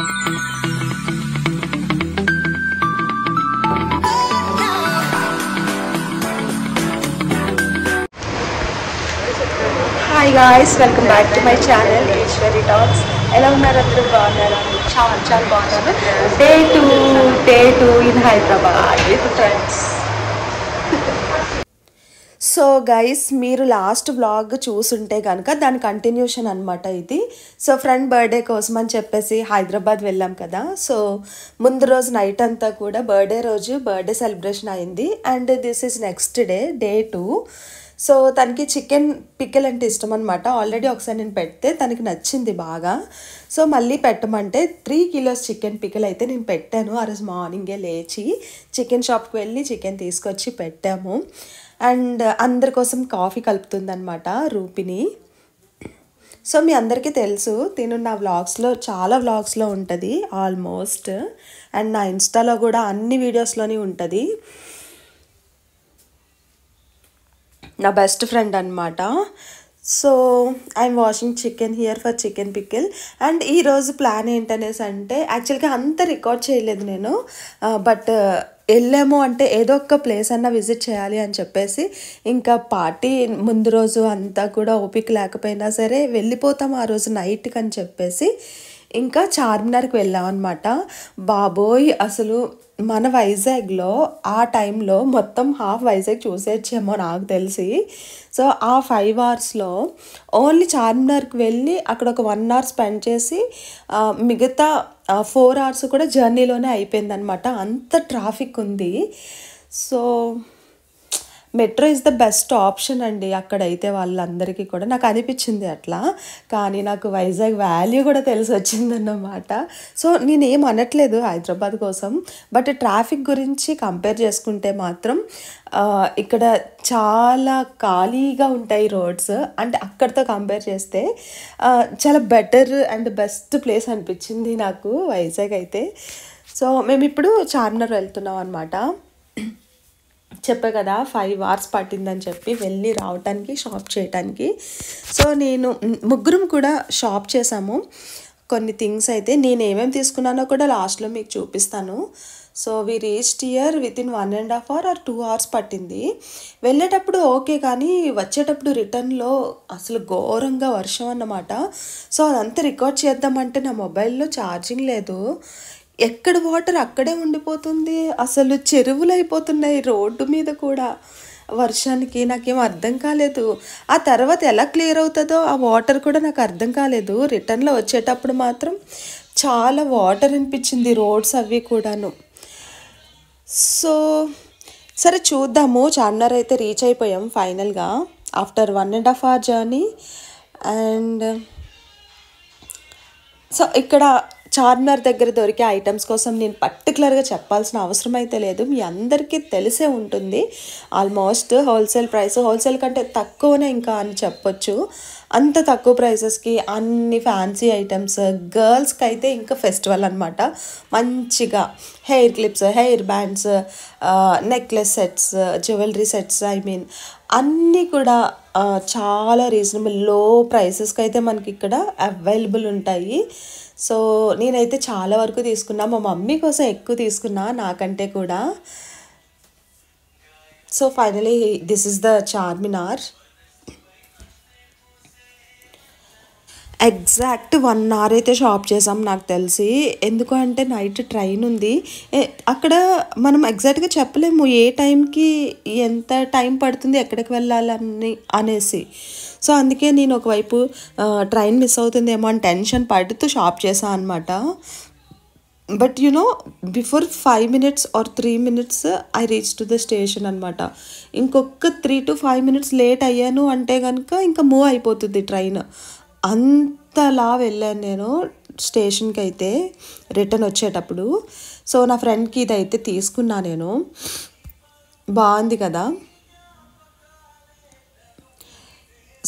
Hi guys, welcome back to my channel Ishwari Talks. ఎలా ఉన్నారు అందరూ? బాగున్నారా? చాలా చాలా బాగున్నాను. Day 2 in Hyderabad with friends. So guys, మీరు లాస్ట్ వ్లాగ్ చూసుంటే కనుక దాని కంటిన్యూషన్ అనమాట ఇది. సో ఫ్రెండ్ బర్త్డే కోసం అని చెప్పేసి హైదరాబాద్ వెళ్ళాం కదా. సో ముందు రోజు నైట్ అంతా కూడా బర్త్డే రోజు బర్త్డే సెలబ్రేషన్ అయింది. And this is next day 2. So తనకి చికెన్ పికిల్ అంటే ఇష్టం అనమాట. ఆల్రెడీ ఒకసారి నేను పెడితే తనకి నచ్చింది బాగా. సో మళ్ళీ పెట్టమంటే 3 kilos చికెన్ పికిల్ అయితే నేను పెట్టాను. ఆ రోజు మార్నింగే లేచి చికెన్ షాప్కి వెళ్ళి చికెన్ తీసుకొచ్చి పెట్టాము. అండ్ అందరి కోసం కాఫీ కలుపుతుందనమాట రూపిని. సో మీ అందరికీ తెలుసు, తిను నా వ్లాగ్స్లో చాలా వ్లాగ్స్లో ఉంటుంది ఆల్మోస్ట్. అండ్ నా ఇన్స్టాలో కూడా అన్ని వీడియోస్లోనే ఉంటుంది. నా బెస్ట్ ఫ్రెండ్ అనమాట. So I'm washing chicken here for chicken pickle. And ఈరోజు ప్లాన్ ఏంటనేసి అంటే, యాక్చువల్గా అంత రికార్డ్ చేయలేదు నేను, బట్ వెళ్ళాము అంటే ఏదో ఒక ప్లేస్ అన్నా విజిట్ చేయాలి అని చెప్పేసి, ఇంకా పార్టీ ముందు రోజు అంతా కూడా ఓపిక లేకపోయినా సరే వెళ్ళిపోతాం ఆ రోజు నైట్కి అని చెప్పేసి ఇంకా చార్మినార్కి వెళ్ళాం అనమాట. బాబోయ్, అసలు మన వైజాగ్లో ఆ టైంలో మొత్తం హాఫ్ వైజాగ్ చూసేచ్చేమో నాకు తెలిసి. సో ఆ 5 hours ఓన్లీ చార్మినార్కి వెళ్ళి అక్కడ ఒక 1 hour స్పెండ్ చేసి మిగతా 4 hours కూడా జర్నీలోనే అయిపోయిందనమాట. అంత ట్రాఫిక్ ఉంది. So metro is the best option అండి అక్కడైతే వాళ్ళందరికీ కూడా, నాకు అనిపించింది అట్లా. కానీ నాకు వైజాగ్ వాల్యూ కూడా తెలిసి వచ్చిందన్నమాట. సో నేనేం అనట్లేదు హైదరాబాద్ కోసం, బట్ ట్రాఫిక్ గురించి కంపేర్ చేసుకుంటే మాత్రం ఇక్కడ చాలా ఖాళీగా ఉంటాయి రోడ్స్. అంటే అక్కడితో కంపేర్ చేస్తే చాలా బెటర్ అండ్ బెస్ట్ ప్లేస్ అనిపించింది నాకు వైజాగ్ అయితే. సో మేము ఇప్పుడు చార్మినార్ వెళ్తున్నాం అనమాట. చెప్పే కదా 5 hours పట్టిందని చెప్పి వెళ్ళి రావటానికి, షాప్ చేయటానికి. సో నేను ముగ్గురం కూడా షాప్ చేసాము కొన్ని థింగ్స్ అయితే. నేను ఏమేమి తీసుకున్నానో కూడా లాస్ట్లో మీకు చూపిస్తాను. So we reached here within 1.5 hour or 2 hours పట్టింది. వెళ్ళేటప్పుడు ఓకే, కానీ వచ్చేటప్పుడు రిటర్న్లో అసలు ఘోరంగా వర్షం అన్నమాట. సో అదంతా రికార్డ్ చేద్దామంటే నా మొబైల్లో ఛార్జింగ్ లేదు. ఎక్కడ వాటర్ అక్కడే ఉండిపోతుంది. అసలు చెరువులు అయిపోతున్నాయి రోడ్డు మీద కూడా వర్షానికి. నాకేం అర్థం కాలేదు. ఆ తర్వాత ఎలా క్లియర్ అవుతుందో ఆ వాటర్ కూడా నాకు అర్థం కాలేదు. రిటర్న్లో వచ్చేటప్పుడు మాత్రం చాలా వాటర్ అనిపించింది రోడ్స్ అవి కూడాను. సో సరే చూద్దాము. చార్మినార్ అయితే రీచ్ అయిపోయాం ఫైనల్గా after 1.5 hour journey. And so ఇక్కడ చార్మినార్ దగ్గర దొరికే ఐటమ్స్ కోసం నేను పర్టికులర్గా చెప్పాల్సిన అవసరం అయితే లేదు, మీ అందరికీ తెలిసే ఉంటుంది ఆల్మోస్ట్. హోల్సేల్ ప్రైస్, హోల్సేల్ కంటే తక్కువనే ఇంకా అని చెప్పొచ్చు. అంత తక్కువ ప్రైసెస్కి అన్ని ఫ్యాన్సీ ఐటమ్స్. గర్ల్స్కి అయితే ఇంకా ఫెస్టివల్ అనమాట. మంచిగా hair clips, hair bands, necklace sets, jewellery sets, అన్నీ కూడా చాలా రీజనబుల్ లో ప్రైసెస్కి అయితే మనకి ఇక్కడ అవైలబుల్ ఉంటాయి. సో నేనైతే చాలా వరకు తీసుకున్నా. మా మమ్మీ కోసం ఎక్కువ తీసుకున్నా నాకంటే కూడా. So finally this is the Charminar. Exact 1 hour అయితే షాప్ చేసాం నాకు తెలిసి. ఎందుకు అంటే నైట్ ట్రైన్ ఉంది అక్కడ. మనం ఎగ్జాక్ట్గా చెప్పలేము ఏ టైంకి ఎంత టైం పడుతుంది ఎక్కడికి వెళ్ళాలని అనేసి. సో అందుకే నేను ఒకవైపు ట్రైన్ మిస్ అవుతుందేమో అని టెన్షన్ పడుతూ షాప్ చేశాను అనమాట. But before 5 minutes or 3 minutes I reach to the station అనమాట. ఇంకొక 3 to 5 minutes లేట్ అయ్యాను అంటే కనుక ఇంకా మూవ్ అయిపోతుంది ట్రైన్. అంతలా వెళ్ళాను నేను స్టేషన్కి అయితే రిటర్న్ వచ్చేటప్పుడు. సో నా ఫ్రెండ్కి ఇదైతే తీసుకున్నా నేను. బాగుంది కదా.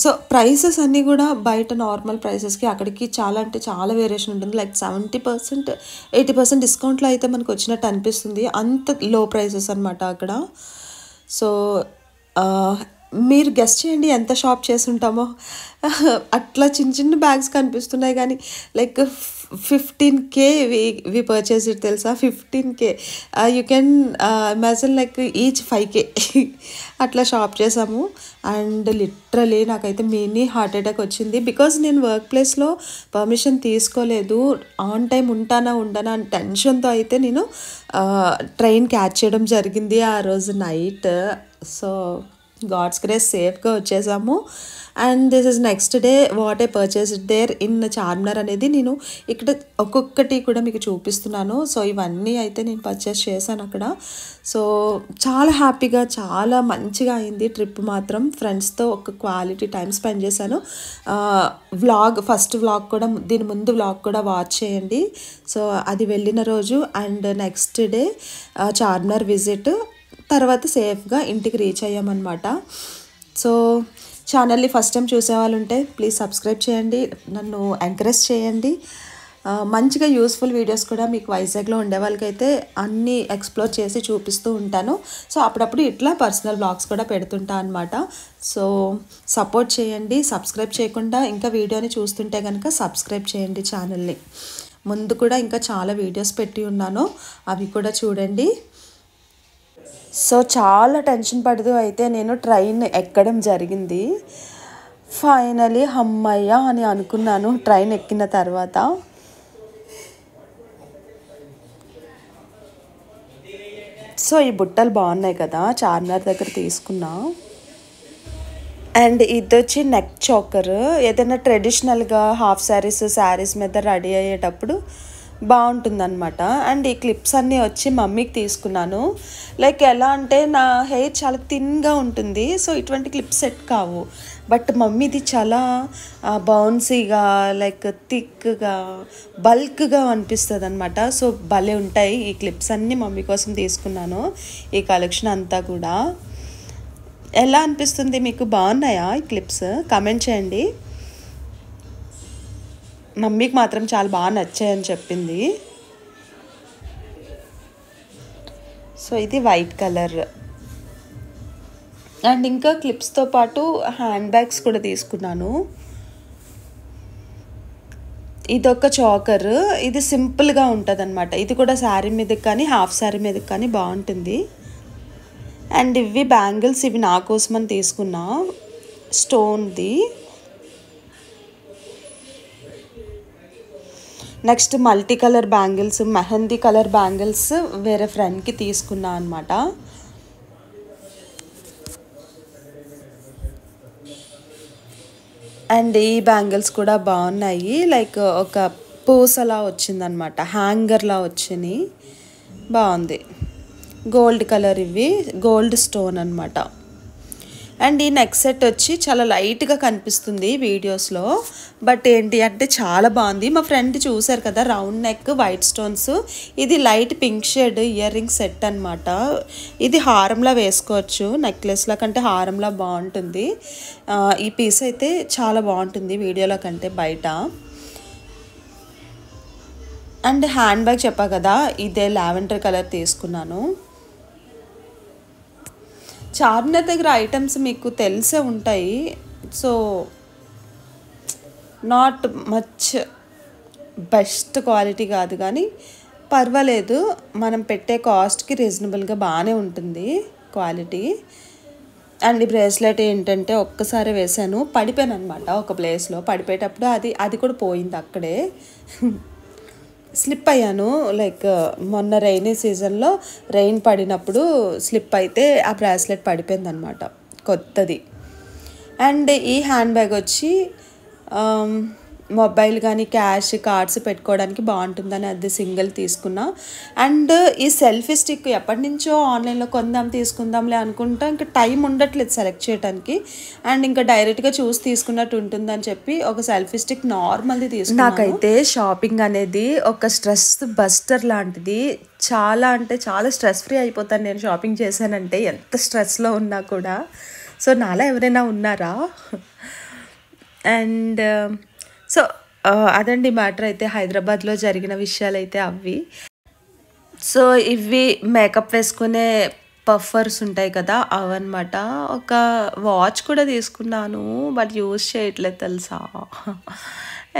సో ప్రైసెస్ అన్నీ కూడా బయట నార్మల్ ప్రైసెస్కి అక్కడికి చాలా అంటే చాలా వేరియేషన్ ఉంటుంది. లైక్ 70%, 80% డిస్కౌంట్లో అయితే మనకు వచ్చినట్టు అనిపిస్తుంది. అంత లో ప్రైసెస్ అనమాట అక్కడ. సో మీరు గెస్ట్ చేయండి ఎంత షాప్ చేసుంటామో. అట్లా చిన్న చిన్న బ్యాగ్స్ కనిపిస్తున్నాయి కానీ like 15K we purchase it తెలుసా. 15K you can imagine like each 5K అట్లా షాప్ చేసాము. అండ్ లిటరలీ నాకైతే మినీ హార్ట్ అటాక్ వచ్చింది. బికాజ్ నేను వర్క్ ప్లేస్లో పర్మిషన్ తీసుకోలేదు. ఆన్ టైం ఉంటానా ఉండనా అని టెన్షన్తో అయితే నేను ట్రైన్ క్యాచ్ చేయడం జరిగింది ఆ రోజు నైట్. సో గాడ్స్ గ్రేస్ సేఫ్గా వచ్చేసాము. And this is next day what a purchase there in Charminar అనేది నేను ఇక్కడ ఒక్కొక్కటి కూడా మీకు చూపిస్తున్నాను. సో ఇవన్నీ అయితే నేను పర్చేస్ చేశాను అక్కడ. సో చాలా హ్యాపీగా చాలా మంచిగా అయింది ట్రిప్ మాత్రం. ఫ్రెండ్స్తో ఒక క్వాలిటీ టైం స్పెండ్ చేశాను. ఫస్ట్ వ్లాగ్ కూడా దీని ముందు వ్లాగ్ కూడా వాచ్ చేయండి. సో అది వెళ్ళిన రోజు and next day Charminar visit, తర్వాత సేఫ్గా ఇంటికి రీచ్ అయ్యామన్నమాట. సో ఛానల్ని ఫస్ట్ టైం చూసేవాళ్ళు ఉంటే ప్లీజ్ సబ్స్క్రైబ్ చేయండి, నన్ను ఎంకరేజ్ చేయండి. మంచిగా యూస్ఫుల్ వీడియోస్ కూడా మీకు వైజాగ్లో ఉండే వాళ్ళకైతే అన్నీ ఎక్స్ప్లోర్ చేసి చూపిస్తూ ఉంటాను. సో అప్పుడప్పుడు ఇట్లా పర్సనల్ బ్లాగ్స్ కూడా పెడుతుంటా అనమాట. సో సపోర్ట్ చేయండి. సబ్స్క్రైబ్ చేయకుండా ఇంకా వీడియోని చూస్తుంటే కనుక సబ్స్క్రైబ్ చేయండి ఛానల్ని. ముందు కూడా ఇంకా చాలా వీడియోస్ పెట్టి ఉన్నాను, అవి కూడా చూడండి. సో చాలా టెన్షన్ పడుతూ అయితే నేను ట్రైన్ ఎక్కడం జరిగింది. ఫైనలీ అమ్మయ్య అని అనుకున్నాను ట్రైన్ ఎక్కిన తర్వాత. సో ఈ బుట్టలు బాగున్నాయి కదా, చార్మినార్ దగ్గర తీసుకున్నా. అండ్ ఇది వచ్చి నెక్ చోకర్. ఏదైనా ట్రెడిషనల్గా హాఫ్ శారీస్ మీద రెడీ అయ్యేటప్పుడు బాగుంటుందన్నమాట. అండ్ ఈ క్లిప్స్ అన్నీ వచ్చి మమ్మీకి తీసుకున్నాను. లైక్ ఎలా అంటే నా హెయిర్ చాలా థిన్గా ఉంటుంది, సో ఇటువంటి క్లిప్స్ సెట్ కావు. బట్ మమ్మీది చాలా బౌన్సీగా లైక్ థిక్గా బల్క్గా అనిపిస్తుంది అనమాట. సో భలే ఉంటాయి ఈ క్లిప్స్ అన్నీ మమ్మీ కోసం తీసుకున్నాను. ఈ కలెక్షన్ అంతా కూడా ఎలా అనిపిస్తుంది మీకు, బాగున్నాయా ఈ క్లిప్స్? కమెంట్ చేయండి. మమ్మీకి మాత్రం చాలా బాగా నచ్చాయని చెప్పింది. సో ఇది వైట్ కలర్. అండ్ ఇంకా క్లిప్స్తో పాటు హ్యాండ్ బ్యాగ్స్ కూడా తీసుకున్నాను. ఇదొక చాకర్, ఇది సింపుల్గా ఉంటుంది అనమాట. ఇది కూడా శారీ మీదకి కానీ హాఫ్ శారీ మీదకి కానీ బాగుంటుంది. అండ్ ఇవి బ్యాంగిల్స్, ఇవి నా కోసమని తీసుకున్నా, స్టోన్ది. Next multi colour bangles, mehndi colour bangles వేరే ఫ్రెండ్కి తీసుకున్నా అనమాట. అండ్ ఈ బ్యాంగిల్స్ కూడా బాగున్నాయి, లైక్ ఒక పూసలా వచ్చిందనమాట, హ్యాంగర్లా వచ్చినాయి, బాగుంది. గోల్డ్ కలర్, ఇవి గోల్డ్ స్టోన్ అనమాట. అండ్ ఈ నెక్ సెట్ వచ్చి చాలా లైట్గా కనిపిస్తుంది వీడియోస్లో, బట్ ఏంటి అంటే చాలా బాగుంది. మా ఫ్రెండ్ చూసారు కదా, రౌండ్ నెక్ వైట్ స్టోన్స్, ఇది light pink shade ear ring set అనమాట. ఇది హారంలా వేసుకోవచ్చు, నెక్లెస్లా కంటే హారంలా బాగుంటుంది. ఈ పీస్ అయితే చాలా బాగుంటుంది వీడియోలో కంటే బయట. అండ్ హ్యాండ్ బ్యాగ్ చెప్పా కదా, ఇదే లావెండర్ కలర్ తీసుకున్నాను. చార్మినార్ దగ్గర ఐటమ్స్ మీకు తెలిసే ఉంటాయి, so not much best quality కాదు కానీ పర్వాలేదు, మనం పెట్టే కాస్ట్కి రీజనబుల్గా బాగానే ఉంటుంది క్వాలిటీ. అండ్ ఈ బ్రేస్లెట్ ఏంటంటే ఒక్కసారి వేసాను, పడిపోయాను అనమాట ఒక ప్లేస్లో. పడిపోయేటప్పుడు అది కూడా పోయింది అక్కడే, స్లిప్ అయ్యాను. లైక్ మొన్న రైనీ సీజన్లో రెయిన్ పడినప్పుడు స్లిప్ అయితే ఆ బ్రాస్లెట్ పడిపోయింది అనమాట, కొత్తది. అండ్ ఈ హ్యాండ్ బ్యాగ్ వచ్చి మొబైల్ కానీ క్యాష్ కార్డ్స్ పెట్టుకోవడానికి బాగుంటుందని అది సింగిల్ తీసుకున్నా. అండ్ ఈ సెల్ఫీ స్టిక్ ఎప్పటి నుంచో ఆన్లైన్లో తీసుకుందాంలే అనుకుంటా, ఇంకా టైం ఉండట్లేదు సెలెక్ట్ చేయడానికి. అండ్ ఇంకా డైరెక్ట్గా చూసి తీసుకున్నట్టు ఉంటుందని చెప్పి ఒక సెల్ఫీ స్టిక్ నార్మల్ది తీసుకున్నాను. నాకైతే షాపింగ్ అనేది ఒక స్ట్రెస్ బస్టర్ లాంటిది. చాలా అంటే చాలా స్ట్రెస్ ఫ్రీ అయిపోతాను నేను షాపింగ్ చేశానంటే, ఎంత స్ట్రెస్లో ఉన్నా కూడా. సో నాలా ఎవరైనా ఉన్నారా? అండ్ సో అదండి మ్యాటర్. అయితే హైదరాబాద్లో జరిగిన విషయాలు అయితే అవి. సో ఇవి మేకప్ వేసుకునే పఫర్స్ ఉంటాయి కదా అవన్నమాట. ఒక వాచ్ కూడా తీసుకున్నాను, బట్ యూజ్ చేయట్లేదు తెలుసా.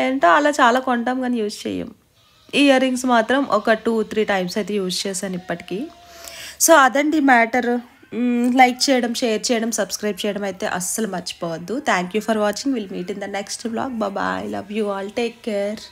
ఏంటో అలా చాలా కొంటాం కానీ యూజ్ చేయం. ఇయర్ రింగ్స్ మాత్రం ఒక 2-3 టైమ్స్ అయితే యూజ్ చేశాను ఇప్పటికీ. సో అదండి మ్యాటర్. లైక్ చేయడం, షేర్ చేయడం, సబ్స్క్రైబ్ చేయడం అయితే అస్సలు మర్చిపోవద్దు. Thank you for watching. Will meet in the next vlog. Bye. Love you all. Take care.